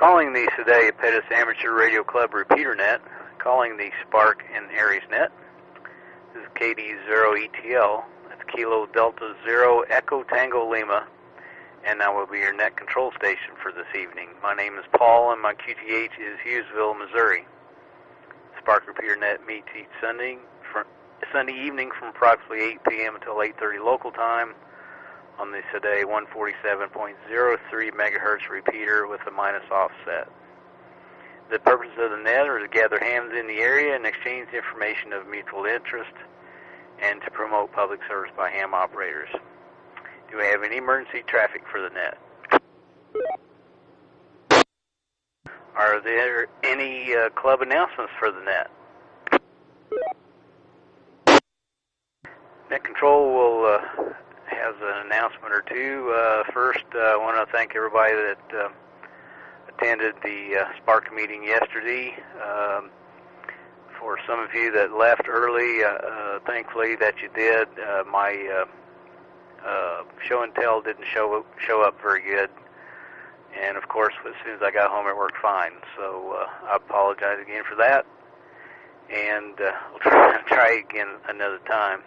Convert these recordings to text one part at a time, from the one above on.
Calling the Sedalia Pettis Amateur Radio Club repeater net, calling the Spark and Aries net. This is KD0ETL, that's Kilo Delta Zero Echo Tango Lima, and I will be your net control station for this evening. My name is Paul, and my QTH is Hughesville, Missouri. Spark repeater net meets each Sunday evening from approximately 8 p.m. until 8:30 local time on the Sedalia 147.03 megahertz repeater with a minus offset. The purpose of the net are to gather hams in the area and exchange information of mutual interest and to promote public service by ham operators. Do we have any emergency traffic for the net? Are there any club announcements for the net? Net Control will has an announcement or two. First, I want to thank everybody that attended the Spark meeting yesterday. For some of you that left early, thankfully that you did. My show and tell didn't show up very good, and of course, as soon as I got home, it worked fine. So I apologize again for that, and we'll try again another time.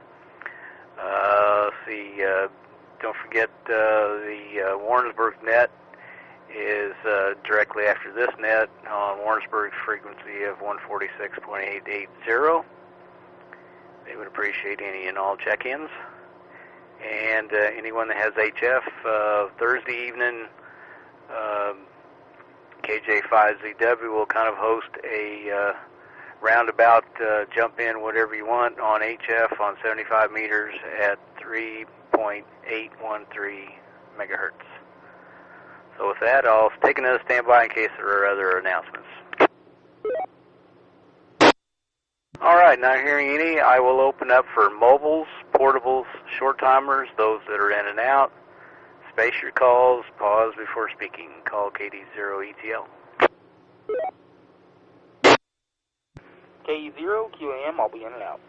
Don't forget the Warrensburg net is directly after this net on Warrensburg's frequency of 146.880. They would appreciate any and all check-ins. And anyone that has HF, Thursday evening, KJ5ZW will kind of host a roundabout jump in whatever you want on HF on 75 meters at 3.813 megahertz. So with that, I'll take another standby in case there are other announcements. All right, not hearing any, I will open up for mobiles, portables, short timers, those that are in and out. Space your calls, pause before speaking. Call KD0ETL. K0 QAM, I'll be in and out.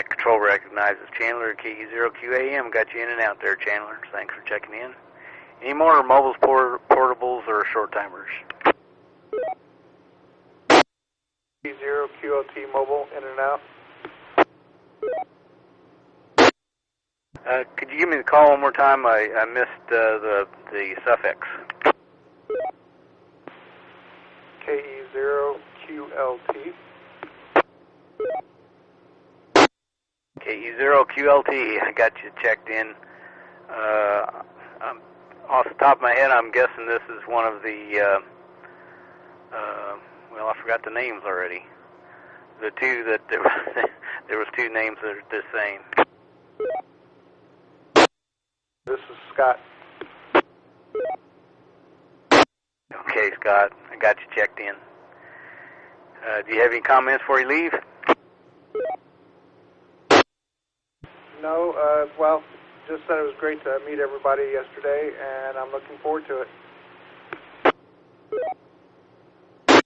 Control recognizes Chandler, K0 QAM. Got you in and out there, Chandler. Thanks for checking in. Any more mobiles, portables, or short timers? K0 QLT mobile, in and out. Could you give me the call one more time? I missed the suffix. KE0 QLT. KE0 QLT. I got you checked in. Off the top of my head, I'm guessing this is one of the, well, I forgot the names already. The two that there was two names that are the same. This is Scott. Okay, Scott, I got you checked in. Do you have any comments before you leave? No, well, just said it was great to meet everybody yesterday, and I'm looking forward to it. Hey,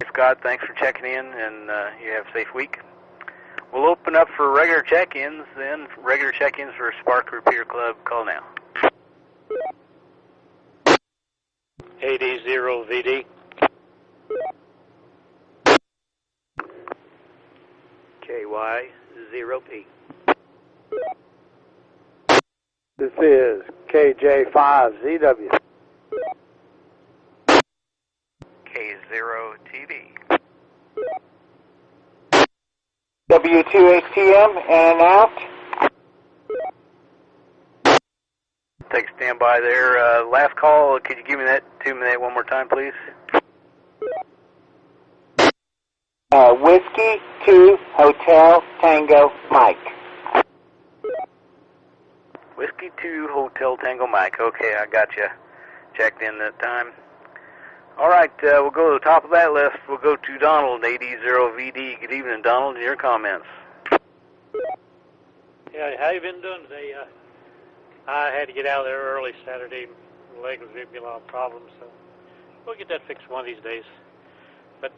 Scott, thanks for checking in, and you have a safe week. We'll open up for regular check-ins, then. Regular check-ins for Spark Repeater Club. Call now. AD0VD. KY0P. This is KJ5ZW. K0TV. W2HTM, in and out. Take a standby there. Last call, could you give me that 2-minute one more time, please? Whiskey 2 Hotel Tango Mike. Whiskey 2 Hotel Tango Mike. Okay, I got you checked in that time. All right, we'll go to the top of that list. We'll go to Donald, AD0VD. Good evening, Donald. Your comments. Yeah, how you been doing today? I had to get out of there early Saturday. My leg was giving me a lot of problems, so we'll get that fixed one of these days. But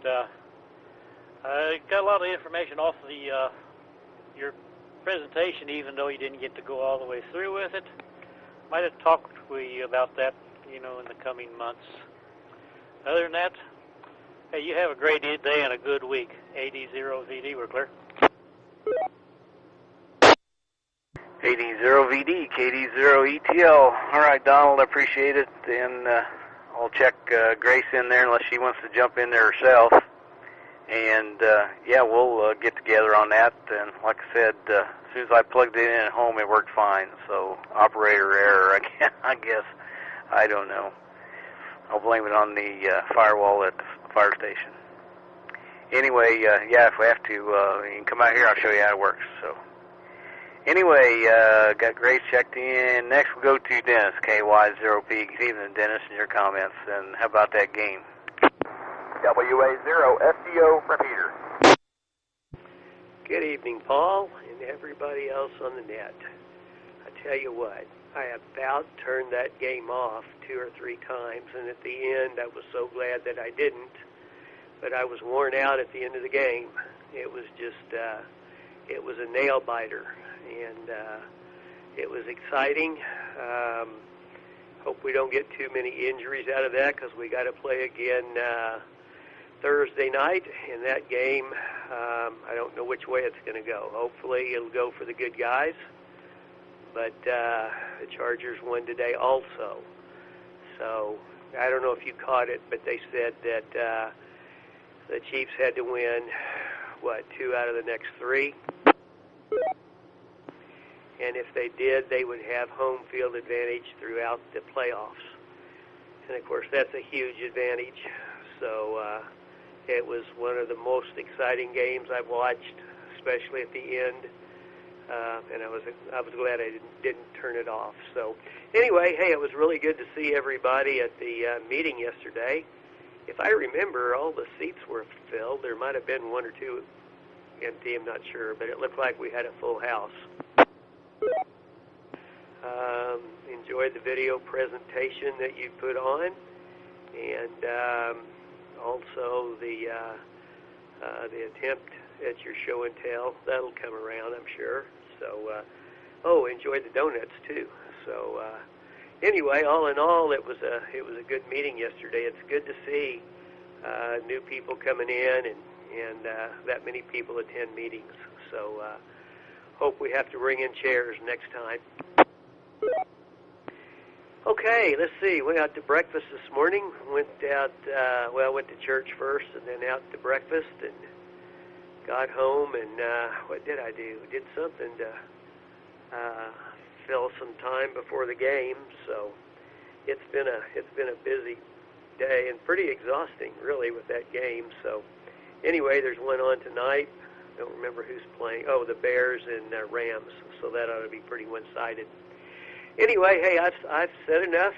I got a lot of information off the your presentation, even though you didn't get to go all the way through with it. Might have talked with you about that, in the coming months. Other than that, hey, you have a great day and a good week. AD0VD, we're clear. AD0VD, KD0ETL. All right, Donald, I appreciate it, and I'll check Grace in there unless she wants to jump in there herself. And, yeah, we'll get together on that. And like I said, as soon as I plugged it in at home, it worked fine. So, operator error, I guess. I don't know. I'll blame it on the firewall at the fire station. Anyway, yeah, if we have to, you can come out here, I'll show you how it works. So, anyway, got Grace checked in. Next we'll go to Dennis, KY0P. Good evening, Dennis, and your comments. And how about that game? WA0FTO repeater. Good evening, Paul, and everybody else on the net. I tell you what, I about turned that game off 2 or 3 times, and at the end I was so glad that I didn't, but I was worn out at the end of the game. It was just, it was a nail biter, and it was exciting. Hope we don't get too many injuries out of that, because we got to play again Thursday night in that game. I don't know which way it's going to go. Hopefully it'll go for the good guys, but the Chargers won today also. So I don't know if you caught it, but they said that the Chiefs had to win, 2 out of the next 3? And if they did, they would have home field advantage throughout the playoffs. And of course, that's a huge advantage. So it was one of the most exciting games I've watched, especially at the end. And I was glad I didn't turn it off. So anyway, hey, it was really good to see everybody at the meeting yesterday. If I remember, all the seats were filled. There might have been 1 or 2 empty, I'm not sure, but it looked like we had a full house. Enjoyed the video presentation that you put on, and also the attempt at your show and tell. That'll come around, I'm sure. So, enjoyed the donuts too. So, anyway, all in all, it was a good meeting yesterday. It's good to see new people coming in and that many people attend meetings. So, hope we have to bring in chairs next time. Okay, let's see. Went out to breakfast this morning. Went to church first and then out to breakfast and got home and what did I do? Did something to fill some time before the game. So it's been a busy day and pretty exhausting really with that game. So anyway, there's one on tonight. Don't remember who's playing. Oh, the Bears and Rams. So that ought to be pretty one-sided. Anyway, hey, I've said enough.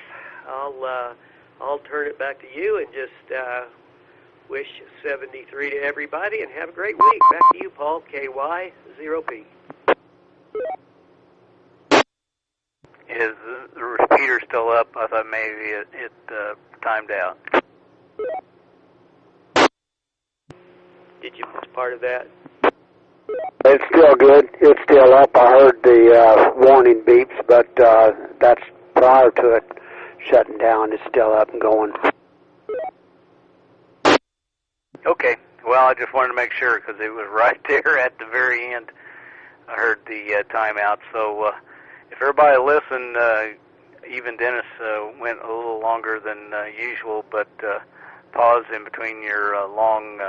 I'll turn it back to you and just wish 73 to everybody and have a great week. Back to you, Paul, KY0P. Is the repeater still up? I thought maybe it timed out. Did you miss part of that? It's still good. It's still up. I heard the warning beeps, but that's prior to it shutting down. It's still up and going. Okay. Well, I just wanted to make sure because it was right there at the very end. I heard the timeout. So if everybody listened, even Dennis went a little longer than usual, but pause in between your long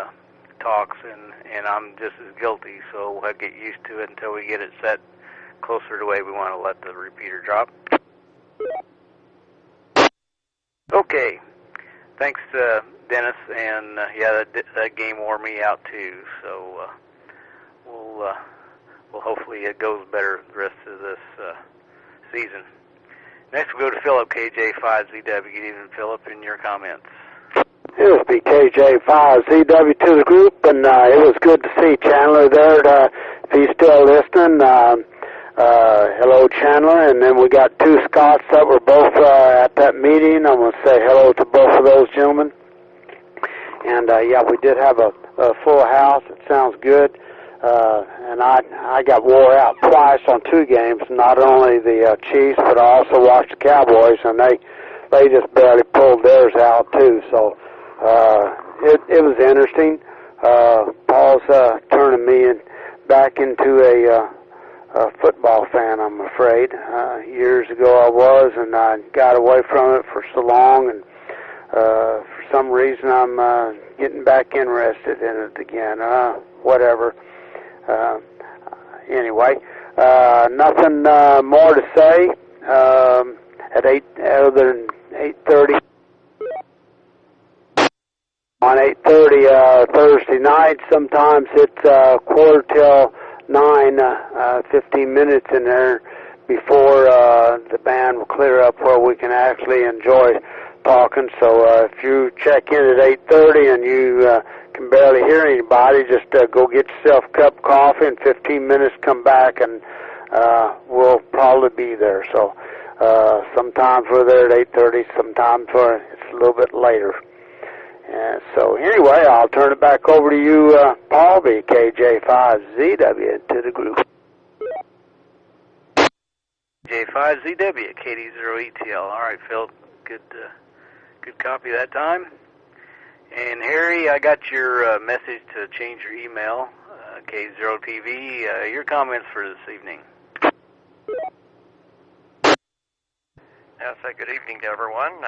talks, and I'm just as guilty, so I'll get used to it until we get it set closer to the way we want to let the repeater drop. Okay. Thanks, Dennis, and yeah, that game wore me out too, so we'll hopefully it goes better the rest of this season. Next we'll go to Philip, KJ5ZW. Good evening, Philip, and your comments. It was BKJ5ZW to the group, and it was good to see Chandler there. If he's still listening, hello, Chandler. And then we got 2 Scots that were both at that meeting. I'm going to say hello to both of those gentlemen. And, yeah, we did have a full house. It sounds good. and I got wore out twice on 2 games, not only the Chiefs, but I also watched the Cowboys, and they just barely pulled theirs out too. So it was interesting. Paul's turning me back into a football fan, I'm afraid. Years ago I was, and I got away from it for so long, and for some reason I'm getting back interested in it again. Whatever. Anyway, nothing more to say at 8 other than 8:30. On 8:30 Thursday night, sometimes it's quarter till 9, 15 minutes in there before the band will clear up where we can actually enjoy talking. So if you check in at 8:30 and you can barely hear anybody, just go get yourself a cup of coffee. In 15 minutes, come back and we'll probably be there. So sometimes we're there at 8:30, sometimes it's a little bit later. So anyway, I'll turn it back over to you, Paul, KJ5ZW to the group. J5ZW, KD0ETL. All right, Phil, good copy that time. And Harry, I got your message to change your email, K0TV. Your comments for this evening. Yes, good evening to everyone.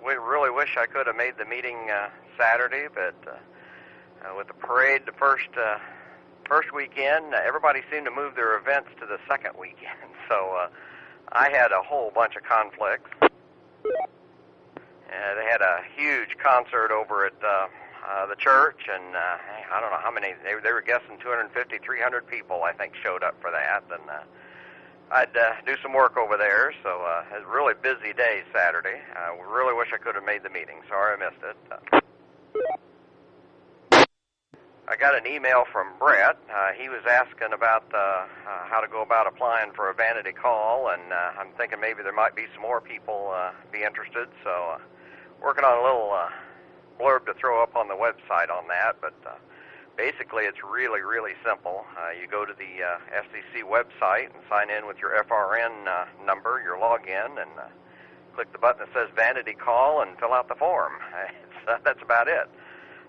We really wish I could have made the meeting Saturday, but with the parade the first weekend, everybody seemed to move their events to the second weekend. So I had a whole bunch of conflicts. They had a huge concert over at the church, and I don't know how many, they were guessing 250, 300 people, I think, showed up for that. And I'd do some work over there, so it was a really busy day Saturday. We really wish I could have made the meeting. Sorry I missed it. I got an email from Brett. He was asking about how to go about applying for a vanity call, and I'm thinking maybe there might be some more people be interested, so working on a little blurb to throw up on the website on that, but basically, it's really, really simple. You go to the FCC website and sign in with your FRN number, your login, and click the button that says Vanity Call and fill out the form. That's about it.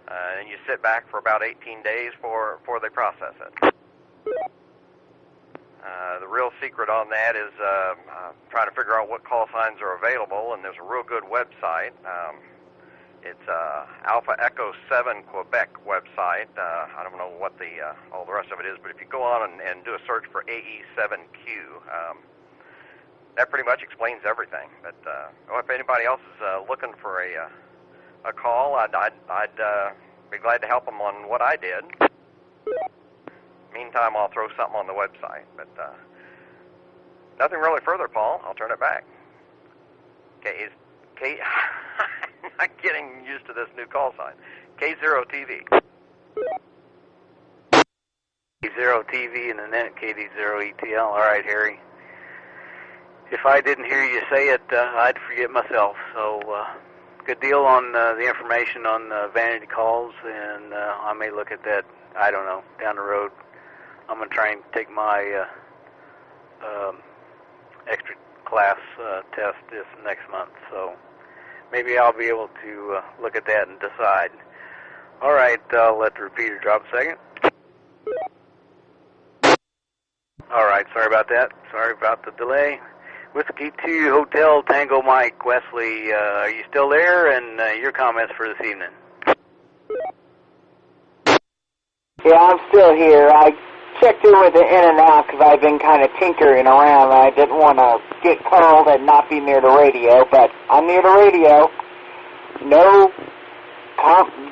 And you sit back for about 18 days before they process it. The real secret on that is trying to figure out what call signs are available, and there's a real good website. It's Alpha Echo 7 Quebec website. I don't know what all the rest of it is, but if you go on and do a search for AE7Q, that pretty much explains everything. But if anybody else is looking for a call, I'd be glad to help them on what I did. Meantime, I'll throw something on the website. But nothing really further, Paul. I'll turn it back. Okay, I'm not getting used to this new call sign. K0TV. K0TV and the net KD0ETL. All right, Harry. If I didn't hear you say it, I'd forget myself. So good deal on the information on vanity calls, and I may look at that, I don't know, down the road. I'm going to try and take my extra class test this next month, so maybe I'll be able to look at that and decide. All right, I'll let the repeater drop a second. All right, sorry about that. Sorry about the delay. Whiskey 2 Hotel Tango Mike, Wesley, are you still there? And your comments for this evening. Yeah, I'm still here. I checked in with the in and out because I've been kind of tinkering around. I didn't want to get cold and not be near the radio, but I'm near the radio.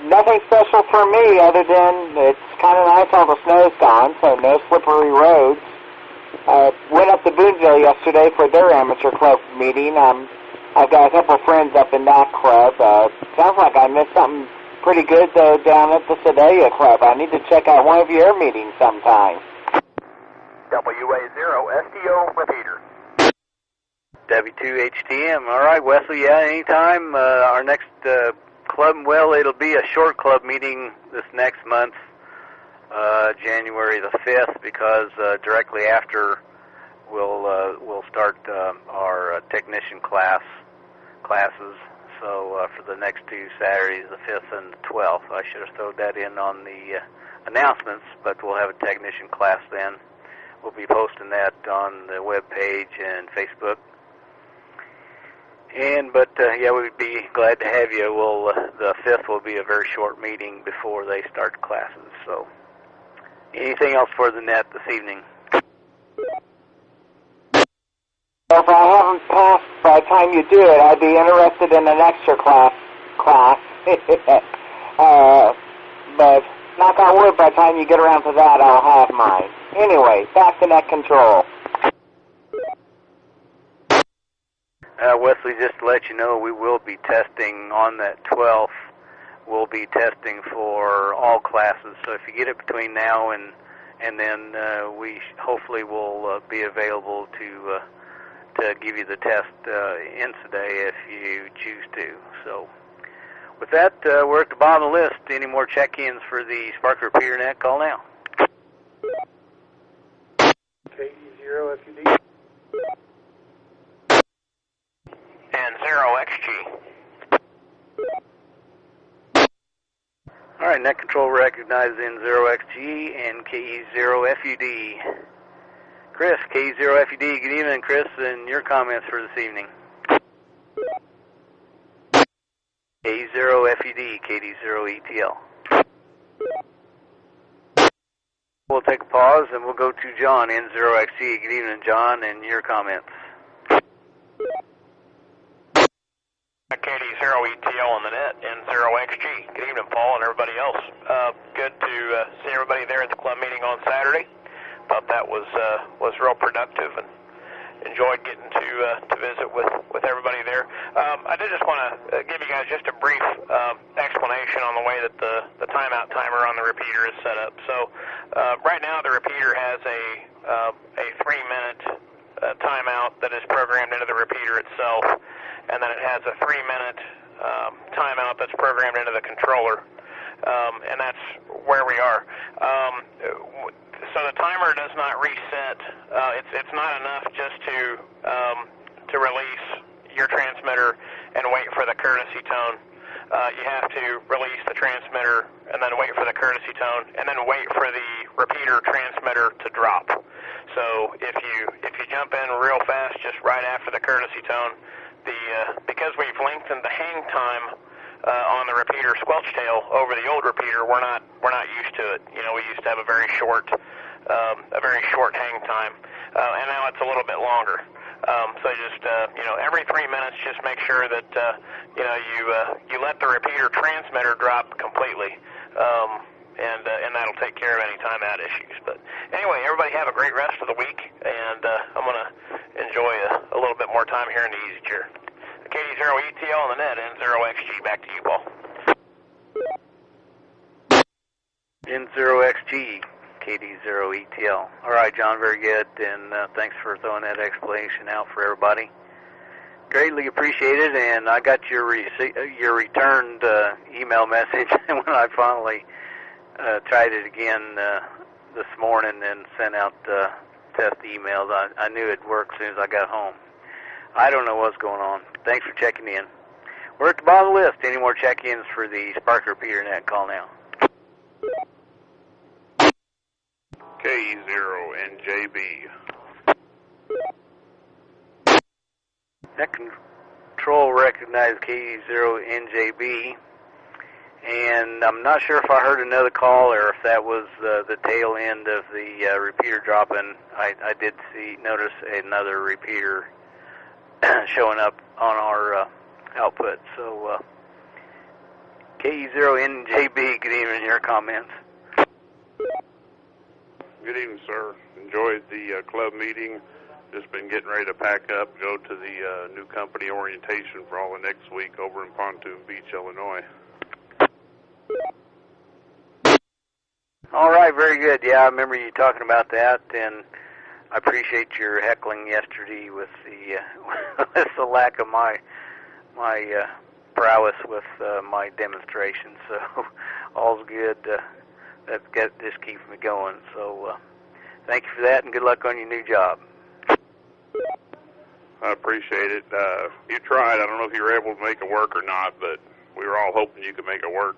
Nothing special for me other than it's kind of nice all the snow's gone, so no slippery roads. Went up to Boonville yesterday for their amateur club meeting. I've got a couple of friends up in that club. Sounds like I missed something pretty good, though, down at the Sedalia Club. I need to check out one of your meetings sometime. WA0 STO repeater. W2HTM. All right, Wesley, yeah, anytime. Our next club, well, it'll be a short club meeting this next month. January the 5th, because directly after we'll start our technician classes. So for the next two Saturdays, the 5th and the 12th, I should have thrown that in on the announcements, but we'll have a technician class then. We'll be posting that on the web page and Facebook. Yeah, we'd be glad to have you. The 5th will be a very short meeting before they start classes. So, anything else for the net this evening? If I haven't passed by the time you do it, I'd be interested in an extra class. But knock on wood, by the time you get around to that, I'll have mine. Anyway, back to net control. Wesley, just to let you know, we will be testing on that 12th. We'll be testing for all classes. So if you get it between now and then, we hopefully will be available to give you the test in today if you choose to. So with that, we're at the bottom of the list. Any more check-ins for the Spark Repeater Net? Call now. KE0FUD. And 0XG. All right, net control recognized in 0XG and KE0FUD. Chris, KE0FUD, good evening, Chris, and your comments for this evening. KE0FUD, KD0ETL. We'll take a pause and we'll go to John, N0XG. Good evening, John, and your comments. KD0ETL on the net, N0XG. Good evening, Paul, and everybody else. Good to see everybody there at the club meeting on Saturday. Thought that was real productive, and enjoyed getting to visit with everybody there. I did just want to give you guys just a brief explanation on the way that the timeout timer on the repeater is set up. So right now the repeater has a 3-minute timeout that is programmed into the repeater itself, and then it has a 3-minute timeout that's programmed into the controller, and that's where we are. So the timer does not reset. It's not enough just to release your transmitter and wait for the courtesy tone. You have to release the transmitter and then wait for the courtesy tone, and then wait for the repeater transmitter to drop. So if you jump in real fast just right after the courtesy tone, because we've lengthened the hang time on the repeater squelch tail over the old repeater, we're not used to it. You know, we used to have a very short hang time, and now it's a little bit longer. So just every 3 minutes, just make sure that you let the repeater transmitter drop completely, and that'll take care of any timeout issues. But anyway, everybody have a great rest of the week, and I'm gonna enjoy a little bit more time here in the easy chair. KD0ETL on the net, N0XG. Back to you, Paul. N0XG, KD0ETL. All right, John, very good, and thanks for throwing that explanation out for everybody. Greatly appreciated, and I got your returned email message when I finally tried it again this morning and sent out test emails. I knew it'd work as soon as I got home. I don't know what's going on. Thanks for checking in. We're at the bottom of the list. Any more check-ins for the Spark Repeater Net? Call now. KE0NJB. Net control recognized KE0NJB, and I'm not sure if I heard another call or if that was the tail end of the repeater dropping. I did notice another repeater showing up on our output. So KE0NJB, good evening. Your comments. Good evening, sir. Enjoyed the club meeting. Just been getting ready to pack up, go to the new company orientation for all of next week over in Pontoon Beach, Illinois. All right, very good. Yeah, I remember you talking about that, and I appreciate your heckling yesterday with the with the lack of my prowess with my demonstration. So all's good just keeps me going. So thank you for that, and good luck on your new job. I appreciate it. You tried. I don't know if you were able to make it work or not, but we were all hoping you could make it work.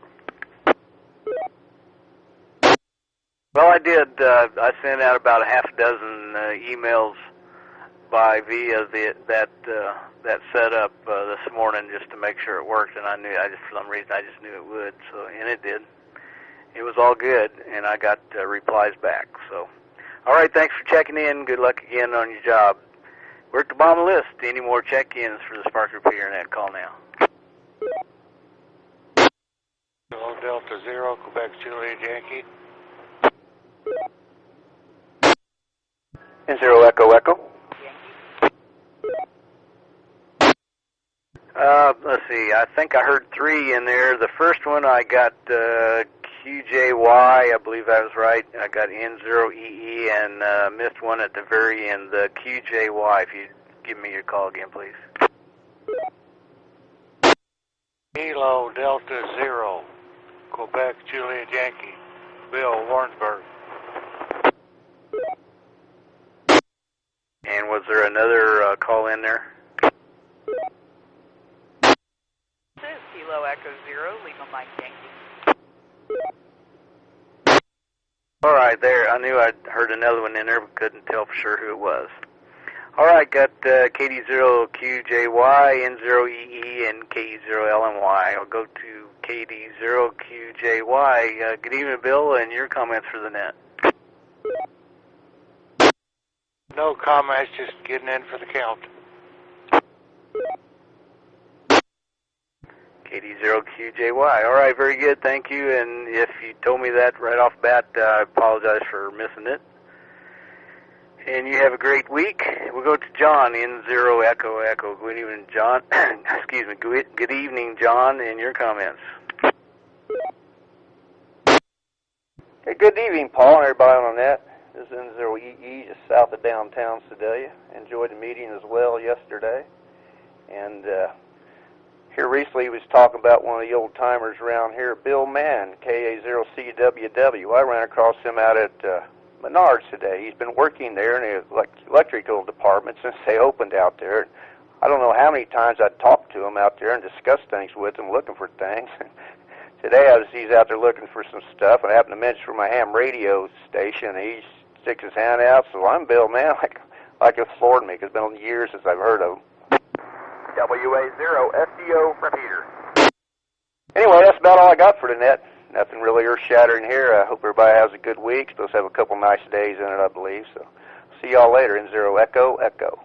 Well, I did. I sent out about a half a dozen emails via that setup this morning just to make sure it worked, and for some reason I just knew it would. So, and it did. It was all good, and I got replies back. So, all right. Thanks for checking in. Good luck again on your job. We're at the bottom of the list. Any more check-ins for the Spark Repeater Net? Call now. Hello, Delta Zero, Quebec Juliet Yankee. And 0 Echo Echo. Let's see. I think I heard 3 in there. The first one I got QJY. I believe I was right. I got N0EE and missed one at the very end. The QJY. If you give me your call again, please. Kilo Delta Zero, Quebec Juliet Yankee, Bill Warrensburg. And was there another call in there? This is Kilo Echo Zero, Lima Mike Yankee. All right, there. I knew I'd heard another one in there, but couldn't tell for sure who it was. All right, got KD0QJY, N0EE, and KE0LMY. I'll go to KD0QJY. Good evening, Bill, and your comments for the net. No comments, just getting in for the count. KD0QJY. All right, very good. Thank you. And if you told me that right off the bat, I apologize for missing it. And you have a great week. We'll go to John, N0 Echo Echo. Good evening, John. Excuse me. Good evening, John, and your comments. Hey, good evening, Paul, and everybody on the net. This is N0EE, just south of downtown Sedalia. Enjoyed the meeting as well yesterday. And here recently he was talking about one of the old timers around here, Bill Mann, KA0CWW. I ran across him out at Menards today. He's been working there in the electrical department since they opened out there. I don't know how many times I'd talked to him out there and discussed things with him, looking for things. Today he's out there looking for some stuff, and I happened to mention for my ham radio station, and he sticks his hand out, so I'm Bill Mann, like it floored me, because it's been years since I've heard of him. WA0 SDO Repeater. Anyway, that's about all I got for the net. Nothing really earth-shattering here. I hope everybody has a good week. Supposed to have a couple nice days in it, I believe. So, see y'all later. N0 Echo Echo.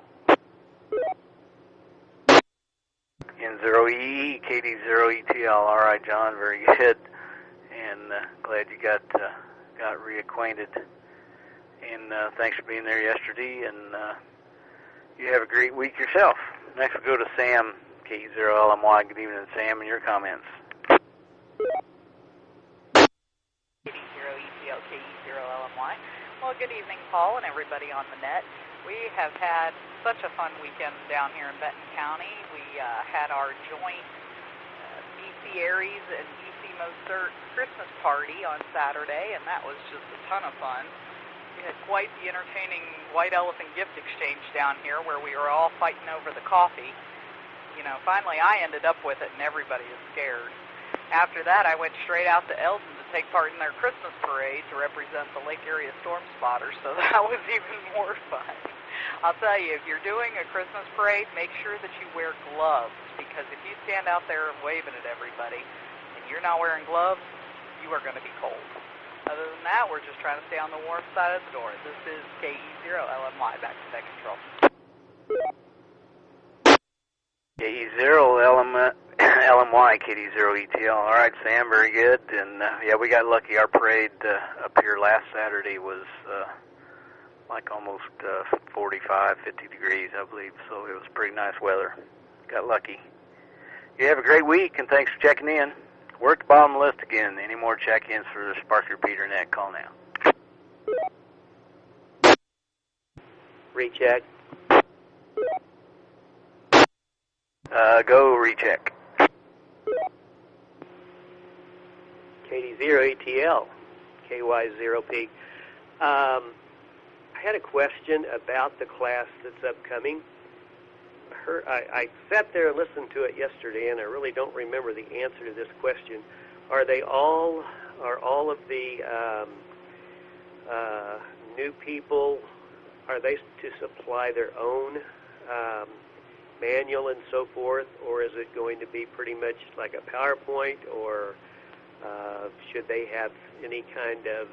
N0EE, KD0ETL. All right, John, very good. And glad you got reacquainted. And thanks for being there yesterday. And you have a great week yourself. Next we'll go to Sam, KE0LMY. Good evening, Sam, and your comments. KD0ETL, KE0LMY. Well, good evening, Paul, and everybody on the net. We have had such a fun weekend down here in Benton County. We had our joint DC Aries and DC Mozart Christmas party on Saturday, and that was just a ton of fun. We had quite the entertaining white elephant gift exchange down here where we were all fighting over the coffee. You know, finally I ended up with it, and everybody is scared. After that, I went straight out to Eldon to take part in their Christmas parade to represent the Lake Area Storm Spotters, so that was even more fun. I'll tell you, if you're doing a Christmas parade, make sure that you wear gloves, because if you stand out there waving at everybody and you're not wearing gloves, you are going to be cold. Other than that, we're just trying to stay on the warm side of the door. This is KE0LMY, back to Tech Control. KE0LMY, KD0ETL. All right, Sam, very good. And yeah, we got lucky. Our parade up here last Saturday was like almost 45, 50 degrees, I believe. So it was pretty nice weather. Got lucky. You have a great week, and thanks for checking in. We're at the bottom of the list again. Any more check-ins for the Spark Repeater Net? Call now. Recheck. Go recheck. KD0 ATL. KY0P. I had a question about the class that's upcoming. I sat there and listened to it yesterday, and I really don't remember the answer to this question. Are all of the new people, are they to supply their own manual and so forth, or is it going to be pretty much like a PowerPoint, or should they have any kind of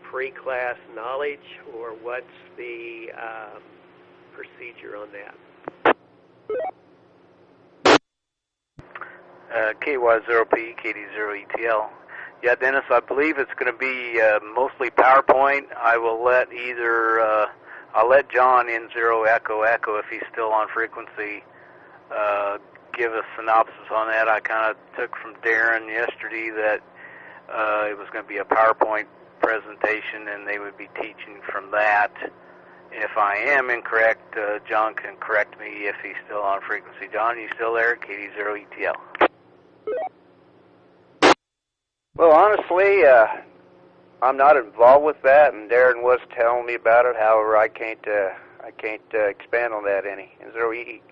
pre-class knowledge, or what's the procedure on that? KY0P, KD0ETL. Yeah, Dennis, I believe it's going to be mostly PowerPoint. I will let I'll let John N0 Echo if he's still on frequency give a synopsis on that. I kind of took from Darren yesterday that it was going to be a PowerPoint presentation, and they would be teaching from that. If I am incorrect, John can correct me if he's still on frequency. John, are you still there? KD0ETL. Well, honestly, I'm not involved with that, and Darren was telling me about it. However, I can't expand on that any. N0EE.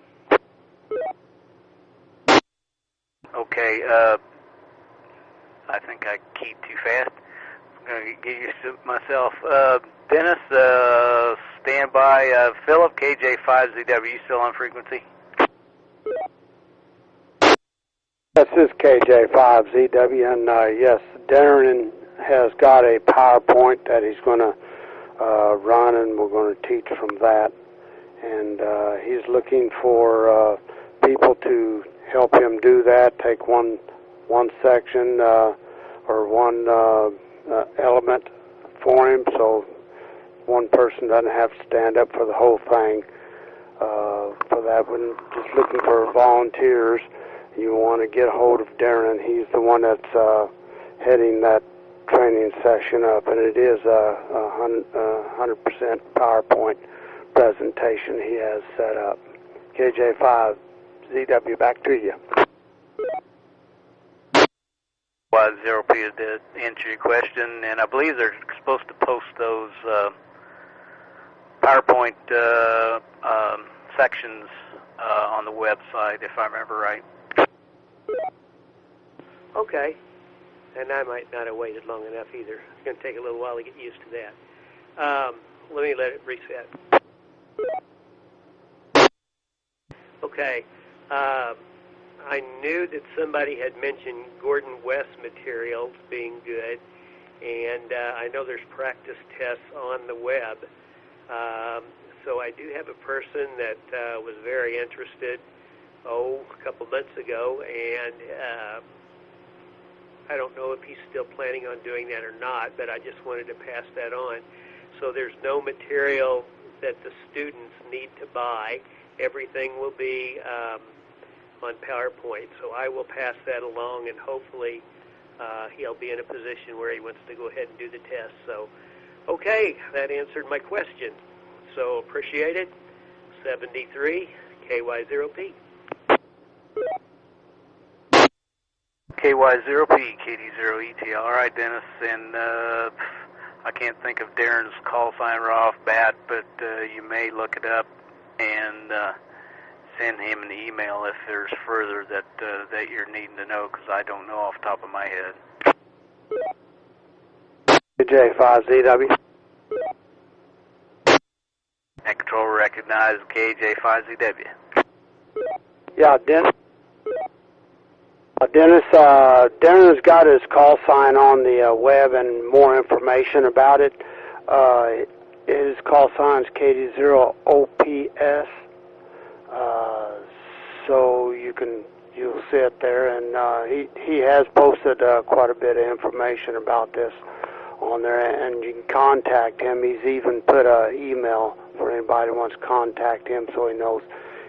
Okay. I think I keyed too fast. I'm going to get used to it myself. Dennis, stand by. Philip, KJ5ZW, you still on frequency? This is KJ5ZW, and yes, Darren has got a PowerPoint that he's going to run, and we're going to teach from that. And he's looking for people to help him do that, take one section or one element for him, so one person doesn't have to stand up for the whole thing. For that, we're just looking for volunteers. You want to get a hold of Darren. He's the one that's heading that training session up, and it is a 100% PowerPoint presentation he has set up. KJ5ZW, back to you. Y0P did answer your question, and I believe they're supposed to post those PowerPoint sections on the website, if I remember right. Okay. And I might not have waited long enough either. It's going to take a little while to get used to that. Let me let it reset. Okay. I knew that somebody had mentioned Gordon West materials being good, and I know there's practice tests on the web. So I do have a person that was very interested, a couple months ago, and I don't know if he's still planning on doing that or not, but I just wanted to pass that on. So there's no material that the students need to buy. Everything will be on PowerPoint. So I will pass that along, and hopefully he'll be in a position where he wants to go ahead and do the test. So, okay, that answered my question. So appreciate it. 73 KY0P. KY0P, KD0ETL. All right, Dennis, and I can't think of Darren's call sign right off bat, but you may look it up and send him an email if there's further that you're needing to know, because I don't know off the top of my head. KJ5ZW. And control recognized KJ5ZW. Yeah, Dennis. Darren's got his call sign on the web and more information about it. His call sign is KD0OPS. So you'll see it there, and he has posted quite a bit of information about this on there, and you can contact him. He's even put an email for anybody who wants to contact him, so he knows,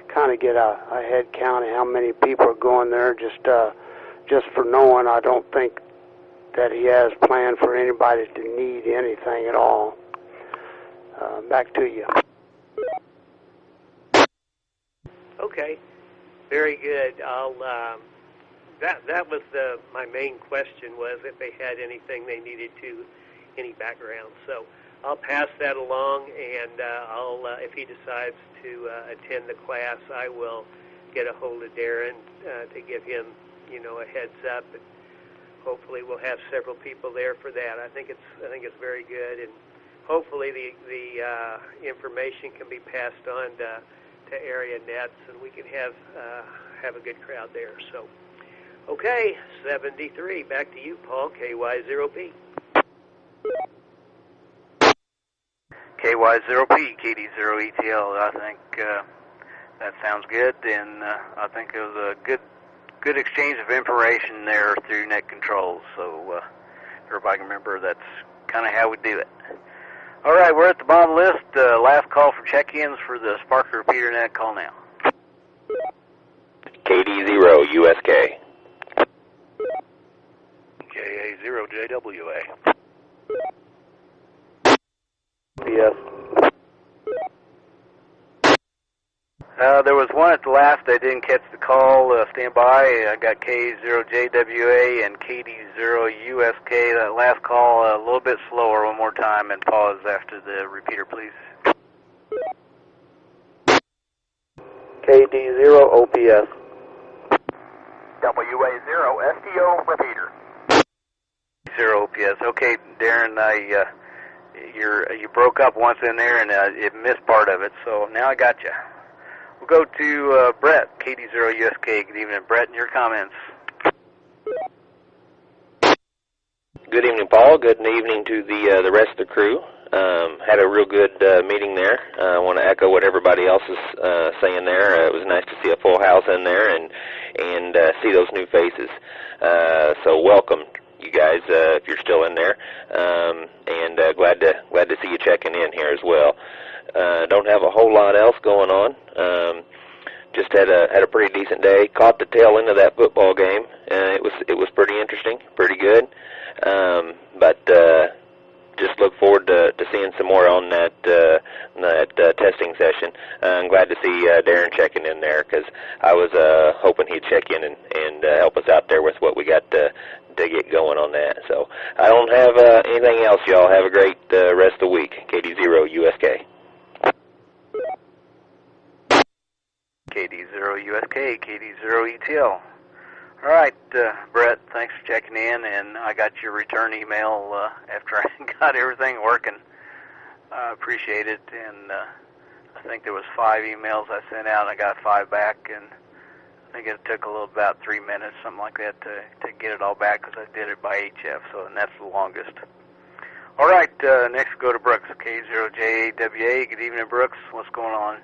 kind of get a head count of how many people are going there. Just for knowing, I don't think that he has planned for anybody to need anything at all. Back to you. Okay, very good. I'll that was my main question, was if they had anything they needed to, any background. So I'll pass that along, and I'll if he decides to attend the class, I will get a hold of Darren to give him, a heads up. And hopefully, we'll have several people there for that. I think it's very good, and hopefully the information can be passed on to area nets, and we can have a good crowd there. So, okay, 73. Back to you, Paul. KY0P. KY0P, KD0ETL. I think that sounds good, and I think it was a good exchange of information there through net controls. So everybody can remember that's kind of how we do it. All right, we're at the bottom of the list. Last call for check-ins for the Spark Repeater Net. Call now. KD0 USK. KA0 JWA. Yes. There was one at the last. I didn't catch the call. Stand by. I got K0JWA and KD0USK. That last call a little bit slower. One more time and pause after the repeater, please. KD0 OPS. WA0 STO repeater. 0 OPS. Okay, Darren, you broke up once in there and it missed part of it, so now I got you. We'll go to Brett, KD0USK. Good evening, Brett, and your comments. Good evening, Paul. Good evening to the rest of the crew. Had a real good meeting there. I want to echo what everybody else is saying there. It was nice to see a full house in there and see those new faces. So welcome, you guys, if you're still in there, and glad to see you checking in here as well. Don't have a whole lot else going on. Just had a pretty decent day. Caught the tail end of that football game. It was pretty interesting, pretty good. But just look forward to seeing some more on that testing session. I'm glad to see Darren checking in there, because I was hoping he'd check in and help us out there with what we got to get going on that. So I don't have anything else, y'all. Have a great rest of the week. KD0 USK. KD0USK, KD0ETL. All right, Brett, thanks for checking in, and I got your return email after I got everything working. I appreciate it, and I think there was 5 emails I sent out, and I got 5 back, and I think it took about 3 minutes, something like that, to get it all back, because I did it by HF, and that's the longest. All right, next we'll go to Brooks, K0JAWA. Good evening, Brooks. What's going on?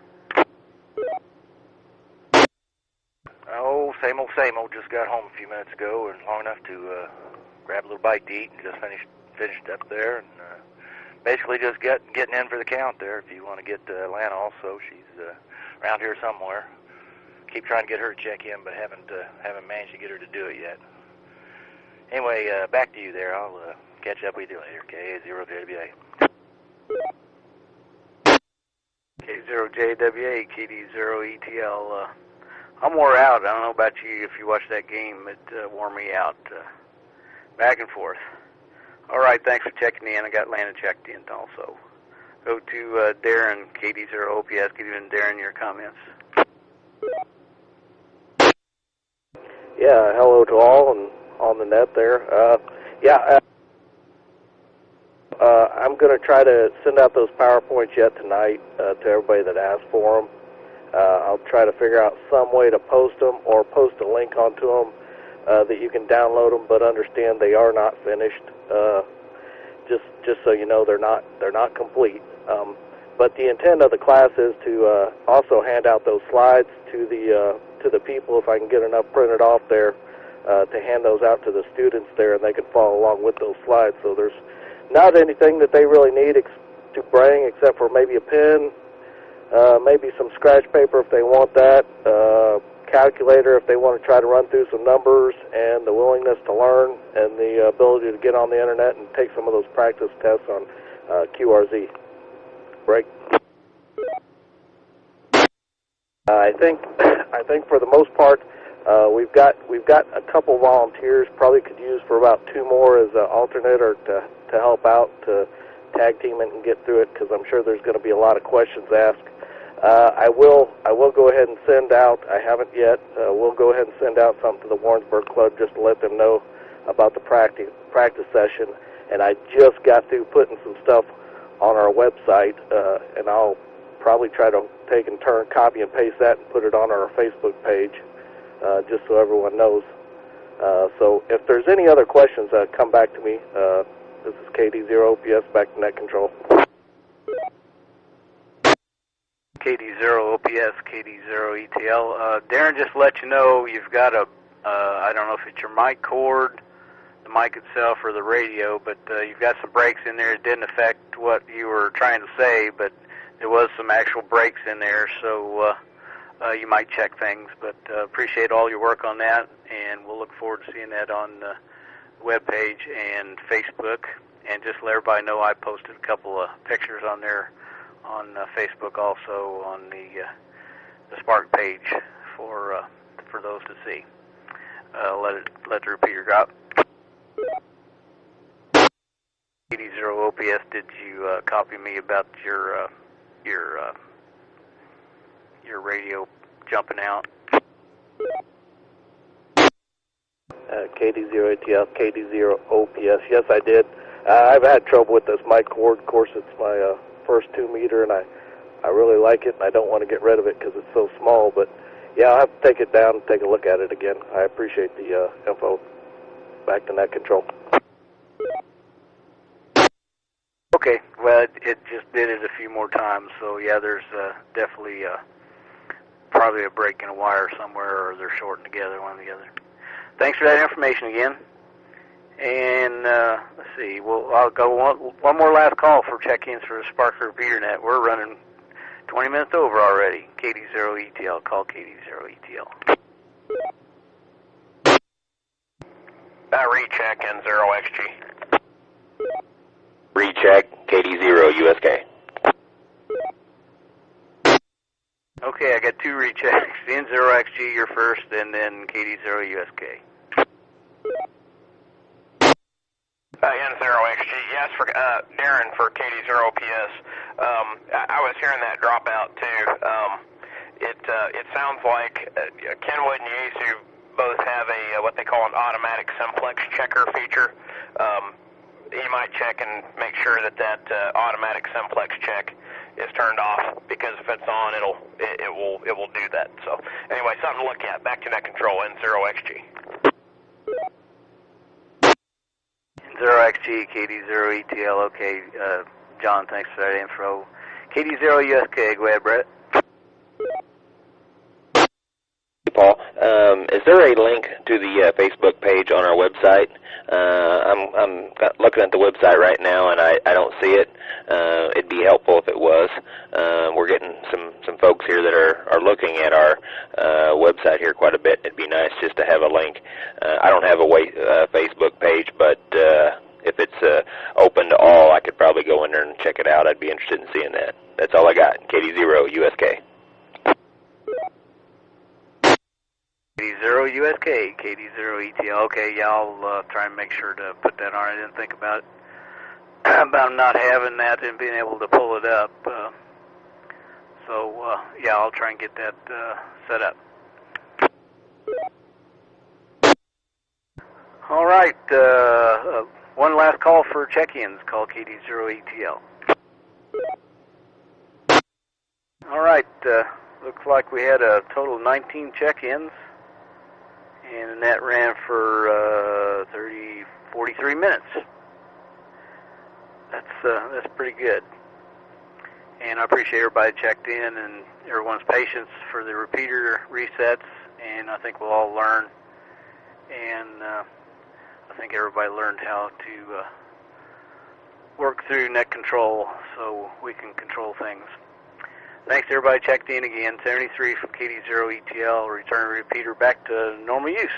Oh, same old, same old. Just got home a few minutes ago, and long enough to grab a little bite to eat, and just finished up there, and basically just getting in for the count there. If you want to get to Atlanta also, she's around here somewhere. Keep trying to get her to check in, but haven't managed to get her to do it yet. Anyway, back to you there. I'll catch up with you later. K0JWA. K0JWA, KD0ETL. I'm wore out. I don't know about you. If you watched that game, it wore me out. Back and forth. All right, thanks for checking in. I got Lana checked in also. Go to Darren, KD0OPS. Good evening, Darren, your comments. Yeah, hello to all and on the net there. I'm going to try to send out those PowerPoints yet tonight to everybody that asked for them. I'll try to figure out some way to post them or post a link onto them that you can download them, but understand they are not finished. Just so you know, they're not complete. But the intent of the class is to also hand out those slides to the people, if I can get enough printed off there, to hand those out to the students there, and they can follow along with those slides. So there's not anything that they really need to bring except for maybe a pen, maybe some scratch paper if they want that, calculator if they want to try to run through some numbers, and the willingness to learn and the ability to get on the internet and take some of those practice tests on QRZ. Break. I think for the most part We've got a couple volunteers. Probably could use for about 2 more as an alternate or to help out, to tag team it and get through it, because I'm sure there's going to be a lot of questions asked. I will go ahead and send out, I haven't yet, we'll go ahead and send out something to the Warrensburg Club just to let them know about the practice session. And I just got through putting some stuff on our website, and I'll probably try to take and copy and paste that and put it on our Facebook page, just so everyone knows. So if there's any other questions, come back to me. This is KD0OPS, back to Net Control. KD0OPS, KD0ETL. Darren, just to let you know, you've got a, I don't know if it's your mic cord, the mic itself, or the radio, but you've got some breaks in there. It didn't affect what you were trying to say, but there was some actual breaks in there, so you might check things. But appreciate all your work on that, and we'll look forward to seeing that on the webpage and Facebook. And just to let everybody know, I posted a couple of pictures on there on Facebook, also on the Spark page for those to see. Let the repeater drop. KD0OPS, did you copy me about your radio jumping out? KD0ATL, KD0OPS, yes, I did. I've had trouble with this mic cord. Of course, it's my first 2 meter, and I really like it, and I don't want to get rid of it because it's so small. But yeah, I'll have to take it down and take a look at it again. I appreciate the info. Back to Net Control. Okay, well, it just did it a few more times, so yeah, there's definitely probably a break in a wire somewhere, or they're shorting together, one or the other. Thanks for that information again. And let's see, I'll go one more last call for check-ins for the Spark Repeater Net. We're running 20 minutes over already. KD0ETL, call KD0ETL. Recheck N0XG. Recheck KD0USK. Okay, I got 2 rechecks. N0XG, you're first, and then KD0USK. N0XG, yes, for Darren for KD0OPS. I was hearing that dropout too. It sounds like Kenwood and Yaesu both have a what they call an automatic simplex checker feature. You might check and make sure that automatic simplex check is turned off, because if it's on, it will do that. So anyway, something to look at. Back to Net Control, N0XG. N0XG, KD0ETL. Okay, John, thanks for that info. KD0USK, go ahead, Brett. Paul, is there a link to the Facebook page on our website? I'm looking at the website right now, and I don't see it. It'd be helpful if it was. We're getting some folks here that are looking at our website here quite a bit. It'd be nice just to have a link. I don't have a Facebook page, but if it's open to all, I could probably go in there and check it out. I'd be interested in seeing that. That's all I got. KD0USK. KD0USK, KD0ETL. Okay, yeah, I'll try and make sure to put that on. I didn't think about not having that and being able to pull it up. So yeah, I'll try and get that set up. All right, one last call for check-ins. Call KD0ETL. All right, looks like we had a total of 19 check-ins, and that ran for 43 minutes. That's pretty good. And I appreciate everybody checked in and everyone's patience for the repeater resets, and I think we'll all learn. And I think everybody learned how to work through Net Control so we can control things. Thanks everybody checked in again. 73 from KD0ETL, return repeater back to normal use.